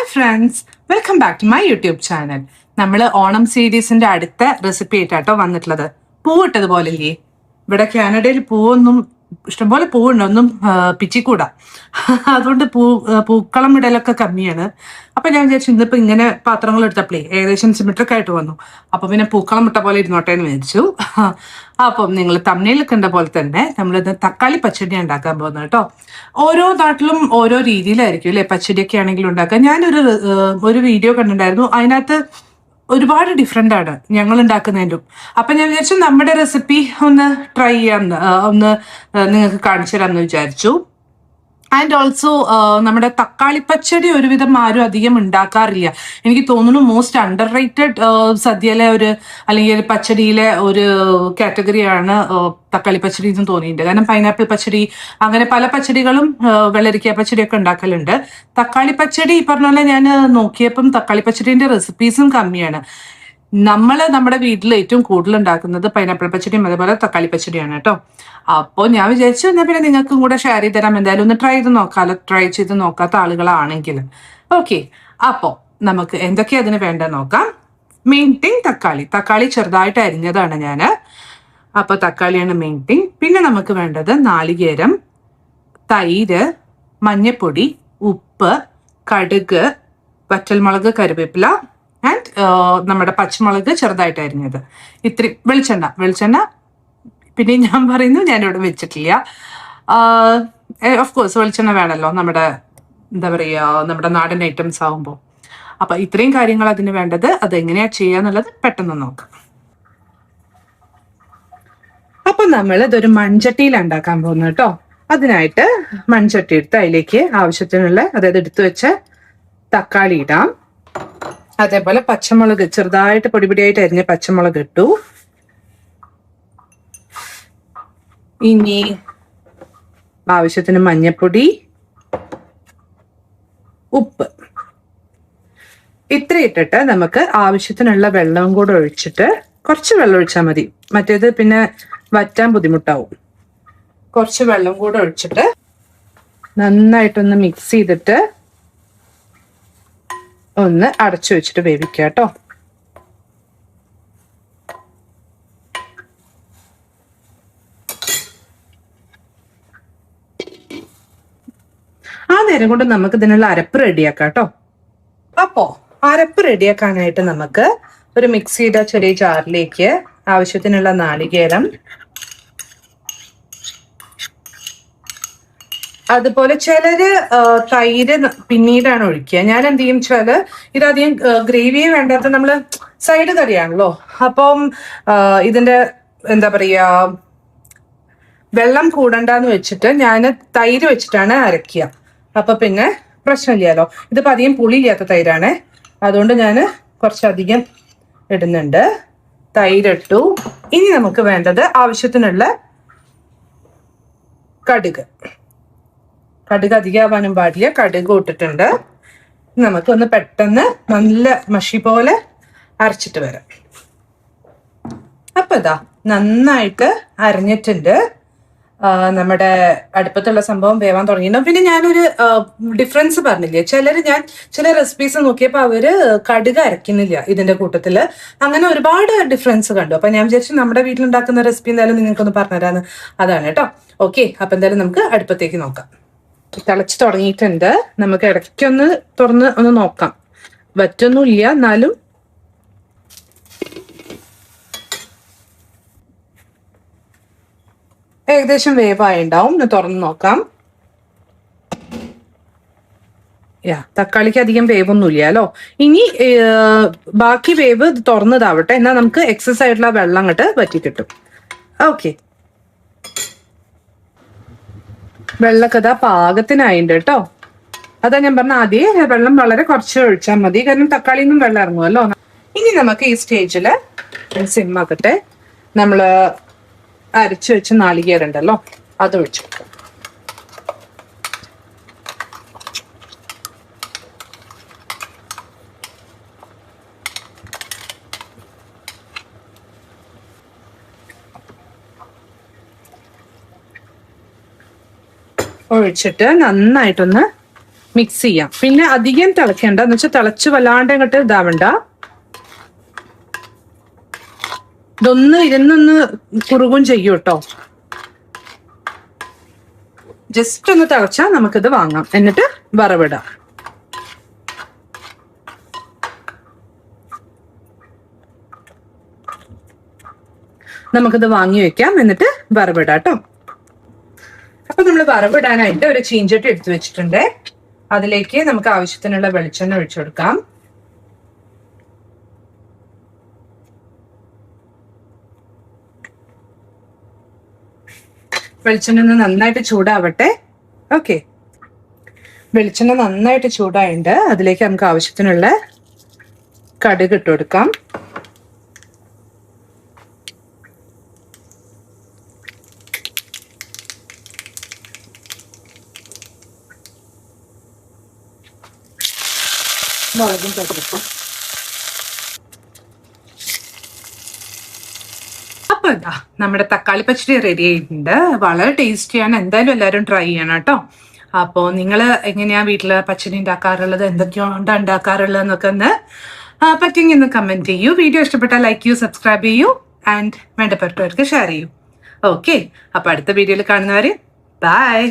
Hi friends, welcome back to my YouTube channel. നമ്മൾ ഓണം സീരീസിന്റെ അടുത്ത റെസിപ്പി ആയിട്ടാട്ടോ വന്നിട്ടുള്ളത്. പൂവിട്ടതുപോലെയല്ലേ? ഇവിടെ കാനഡയിൽ പൂവൊന്നും ഇഷ്ടംപോലെ പൂവുണ്ട്, ഒന്നും പിച്ചിക്കൂടാ. അതുകൊണ്ട് പൂക്കളം ഇടലൊക്കെ കമ്മിയാണ്. അപ്പൊ ഞാൻ വിചാരിച്ചു ഇന്നിപ്പോ ഇങ്ങനെ പാത്രങ്ങൾ എടുത്തപ്പോഴേ ഏകദേശം സിമെട്രിക് ആയിട്ട് വന്നു. അപ്പൊ പിന്നെ പൂക്കളം ഇട്ട പോലെ ഇരുന്നോട്ടെ എന്ന് വിചാരിച്ചു. അപ്പം നിങ്ങൾ തമ്മിൽ കണ്ട പോലെ തന്നെ നമ്മളിത് തക്കാളി പച്ചടി ഉണ്ടാക്കാൻ പോകുന്നത് കേട്ടോ. ഓരോ നാട്ടിലും ഓരോ രീതിയിലായിരിക്കും അല്ലെ പച്ചടിയൊക്കെ ആണെങ്കിലും ഉണ്ടാക്കുക. ഞാനൊരു വീഡിയോ കണ്ടിട്ടുണ്ടായിരുന്നു, അതിനകത്ത് ഒരുപാട് ഡിഫറെൻ്റ് ആണ് ഞങ്ങൾ ഉണ്ടാക്കുന്നതിലും. അപ്പൊ ഞാൻ വിചാരിച്ചു നമ്മുടെ റെസിപ്പി ഒന്ന് ട്രൈ ചെയ്യാമെന്ന്, ഒന്ന് നിങ്ങൾക്ക് കാണിച്ചു തരാമെന്ന് വിചാരിച്ചു. ആൻഡ് ഓൾസോ നമ്മുടെ തക്കാളി പച്ചടി ഒരുവിധം ആരും അധികം ഉണ്ടാക്കാറില്ല. എനിക്ക് തോന്നുന്നു മോസ്റ്റ് അണ്ടർ റേറ്റഡ് സദ്യയിലെ അല്ലെങ്കിൽ പച്ചടിയിലെ ഒരു കാറ്റഗറിയാണ് തക്കാളി പച്ചടി എന്ന് തോന്നിയിട്ടുണ്ട്. കാരണം പൈനാപ്പിൾ പച്ചടി, അങ്ങനെ പല പച്ചടികളും വെള്ളരിക്ക പച്ചടിയൊക്കെ ഉണ്ടാക്കലുണ്ട്. തക്കാളി പച്ചടി ഈ പറഞ്ഞ പോലെ ഞാൻ നോക്കിയപ്പം തക്കാളി പച്ചടിന്റെ റെസിപ്പീസും കമ്മിയാണ്. നമ്മുടെ വീട്ടിൽ ഏറ്റവും കൂടുതൽ ഉണ്ടാക്കുന്നത് പൈനാപ്പിൾ പച്ചടിയും അതേപോലെ തക്കാളി പച്ചടിയാണ് കേട്ടോ. അപ്പോൾ ഞാൻ വിചാരിച്ചു എന്നാൽ പിന്നെ നിങ്ങൾക്കും കൂടെ ഷെയർ ചെയ്ത് തരാം. എന്തായാലും ഒന്ന് ട്രൈ ചെയ്ത് നോക്കാത്ത ആളുകളാണെങ്കിൽ. ഓക്കെ, അപ്പോൾ നമുക്ക് എന്തൊക്കെയാ അതിന് വേണ്ട നോക്കാം. മെയിൻ തിങ് തക്കാളി ചെറുതായിട്ട് അരിഞ്ഞതാണ് ഞാൻ. അപ്പോൾ തക്കാളിയാണ് മെയിൻ തിങ്. പിന്നെ നമുക്ക് വേണ്ടത് നാളികേരം, തൈര്, മഞ്ഞപ്പൊടി, ഉപ്പ്, കടുക്, വറ്റൽമുളക്, കറിവേപ്പില ആൻഡ് നമ്മുടെ പച്ചമുളക് ചെറുതായിട്ട് അരിഞ്ഞത്. ഇത്തിരി വെളിച്ചെണ്ണ പിന്നെ ഞാൻ പറയുന്നു ഞാനിവിടെ വെച്ചിട്ടില്ല. ഓഫ് കോഴ്സ് വെളിച്ചെണ്ണ വേണമല്ലോ, നമ്മുടെ എന്താ പറയുക, നമ്മുടെ നാടൻ ഐറ്റംസ് ആകുമ്പോൾ. അപ്പം ഇത്രയും കാര്യങ്ങൾ അതിന് വേണ്ടത്. അതെങ്ങനെയാ ചെയ്യാന്നുള്ളത് പെട്ടെന്ന് നോക്കാം. അപ്പം നമ്മൾ ഇതൊരു മൺചട്ടിയിൽ ഉണ്ടാക്കാൻ പോകുന്നു കേട്ടോ. അതിനായിട്ട് മൺചട്ടി എടുത്ത് അതിലേക്ക് ആവശ്യത്തിനുള്ള, അതായത് എടുത്തു വെച്ച തക്കാളി ഇടാം. അതേപോലെ പച്ചമുളക് ചെറുതായിട്ട് പൊടിപൊടിയായിട്ട് അരിഞ്ഞ പച്ചമുളക് ഇട്ടു. ഇനി ആവശ്യത്തിന് മഞ്ഞപ്പൊടി, ഉപ്പ്, ഇത്ര ഇട്ടിട്ട് നമുക്ക് ആവശ്യത്തിനുള്ള വെള്ളവും കൂടെ ഒഴിച്ചിട്ട്, കുറച്ച് വെള്ളം ഒഴിച്ചാൽ മതി, മറ്റേത് പിന്നെ വറ്റാൻ ബുദ്ധിമുട്ടാവും. കുറച്ച് വെള്ളം കൂടെ ഒഴിച്ചിട്ട് നന്നായിട്ടൊന്ന് മിക്സ് ചെയ്തിട്ട് ഒന്ന് അടച്ചു വെച്ചിട്ട് വേവിക്കുക കേട്ടോ. ആ നേരം കൊണ്ട് നമുക്ക് ഇതിനുള്ള അരപ്പ് റെഡിയാക്കാം കേട്ടോ. അപ്പോ അരപ്പ് റെഡിയാക്കാനായിട്ട് നമുക്ക് ഒരു മിക്സിയുടെ ചെറിയ ജാറിലേക്ക് ആവശ്യത്തിനുള്ള നാളികേരം, അതുപോലെ ചിലര് തൈര് പിന്നീടാണ് ഒഴിക്കുക. ഞാൻ എന്ത് ചെയ്യും വെച്ചാല് ഇതധികം ഗ്രേവിയെ വേണ്ടാത്ത നമ്മള് സൈഡ് കറിയാണല്ലോ, അപ്പം ഇതിന്റെ എന്താ പറയാ വെള്ളം കൂടണ്ടെന്ന് വെച്ചിട്ട് ഞാൻ തൈര് വെച്ചിട്ടാണ് അരക്കുക. അപ്പൊ പിന്നെ പ്രശ്നമില്ലല്ലോ. ഇതിപ്പോ അധികം പുളിയില്ലാത്ത തൈരാണ്, അതുകൊണ്ട് ഞാൻ കുറച്ചധികം ഇടുന്നുണ്ട്. തൈരിട്ടു. ഇനി നമുക്ക് വേണ്ടത് ആവശ്യത്തിനുള്ള കടുക് അധികമാവാനും പാടില്ല. കടുക് ഇട്ടിട്ടുണ്ട്. നമുക്കൊന്ന് പെട്ടെന്ന് നല്ല മഷി പോലെ അരച്ചിട്ട് വരാം. അപ്പൊ ഇതാ നന്നായിട്ട് അരഞ്ഞിട്ടുണ്ട്. നമ്മുടെ അടുപ്പത്തുള്ള സംഭവം വേവാൻ തുടങ്ങിയിട്ടുണ്ടാവും. പിന്നെ ഞാനൊരു ഡിഫറൻസ് പറഞ്ഞില്ലേ, ചില റെസിപ്പീസ് നോക്കിയപ്പോൾ അവര് കടുക് അരയ്ക്കുന്നില്ല ഇതിന്റെ കൂട്ടത്തില്. അങ്ങനെ ഒരുപാട് ഡിഫറൻസ് കണ്ടു. അപ്പൊ ഞാൻ വിചാരിച്ചു നമ്മുടെ വീട്ടിലുണ്ടാക്കുന്ന റെസിപ്പി എന്തായാലും നിങ്ങൾക്കൊന്ന് പറഞ്ഞുതരാന്ന്. അതാണ് കേട്ടോ. ഓക്കെ, അപ്പൊ എന്തായാലും നമുക്ക് അടുപ്പത്തേക്ക് നോക്കാം. തിളച്ച് തുടങ്ങിയിട്ടുണ്ട്. നമുക്ക് ഇടയ്ക്കൊന്ന് തുറന്ന് ഒന്ന് നോക്കാം. വറ്റൊന്നുമില്ല, എന്നാലും ഏകദേശം വേവായിണ്ടാവും. തുറന്ന് നോക്കാം. തക്കാളിക്ക് അധികം വേവൊന്നുമില്ല അല്ലോ. ഇനി ബാക്കി വേവ് തുറന്നതാവട്ടെ, എന്നാൽ നമുക്ക് എക്സസ് ആയിട്ടുള്ള വെള്ളം അങ്ങോട്ട് വറ്റി കിട്ടും. ഓക്കെ, വെള്ളമൊക്കെ ഇതാ പാകത്തിനായിണ്ട് കേട്ടോ. അതാ ഞാൻ പറഞ്ഞ ആദ്യം വെള്ളം വളരെ കുറച്ച് ഒഴിച്ചാൽ മതി, കാരണം തക്കാളിയിൽ നിന്നും വെള്ളം ഇറങ്ങുമല്ലോ. ഇനി നമുക്ക് ഈ സ്റ്റേജില് സിമ്മാക്കട്ടെ. നമ്മള് അരച്ചു വെച്ച് നാളികേരുണ്ടല്ലോ, അത് ഒഴിച്ചു. ഒഴിച്ചിട്ട് നന്നായിട്ടൊന്ന് മിക്സ് ചെയ്യാം. പിന്നെ അധികം തിളയ്ക്കണ്ട, എന്ന് വെച്ചാൽ തിളച്ച് വല്ലാണ്ട് അങ്ങോട്ട് ഇതാവണ്ട. ഇരുന്നൊന്ന് കുറുകും ചെയ്യും കേട്ടോ. ജസ്റ്റ് ഒന്ന് തിളച്ചാൽ നമുക്കിത് വാങ്ങാം, എന്നിട്ട് വറവിടാം. നമുക്കിത് വാങ്ങി വെക്കാം, എന്നിട്ട് വറവിടാം കേട്ടോ. അപ്പൊ നമ്മൾ വറവിടാനായിട്ട് ഒരു ചീഞ്ചട്ടി എടുത്തു വെച്ചിട്ടുണ്ട്. അതിലേക്ക് നമുക്ക് ആവശ്യത്തിനുള്ള വെളിച്ചെണ്ണ ഒഴിച്ചു കൊടുക്കാം. വെളിച്ചെണ്ണ നന്നായിട്ട് ചൂടാവട്ടെ. ഓക്കെ, വെളിച്ചെണ്ണ നന്നായിട്ട് ചൂടായിട്ടുണ്ട്. അതിലേക്ക് നമുക്ക് ആവശ്യത്തിനുള്ള കടുക് ഇട്ട് കൊടുക്കാം. മുളകും ചേർക്കാം. അപ്പൊ എന്താ നമ്മുടെ തക്കാളി പച്ചടി റെഡി ആയിട്ടുണ്ട്. വളരെ ടേസ്റ്റിയാണ്. എന്തായാലും എല്ലാവരും ട്രൈ ചെയ്യണം കേട്ടോ. അപ്പോൾ നിങ്ങൾ എങ്ങനെയാ വീട്ടിൽ പച്ചടി ഉണ്ടാക്കാറുള്ളത്, എന്തൊക്കെയാണ് ഉണ്ടാക്കാറുള്ളത് എന്നൊക്കെ ഒന്ന് പറ്റുമെങ്കിൽ ഒന്ന് കമന്റ് ചെയ്യൂ. വീഡിയോ ഇഷ്ടപ്പെട്ടാൽ ലൈക്ക് ചെയ്യൂ, സബ്സ്ക്രൈബ് ചെയ്യൂ, ആൻഡ് വേണ്ടപ്പെട്ടവർക്ക് ഷെയർ ചെയ്യൂ. ഓക്കെ, അപ്പൊ അടുത്ത വീഡിയോയിൽ കാണുന്നവരെ ബൈ.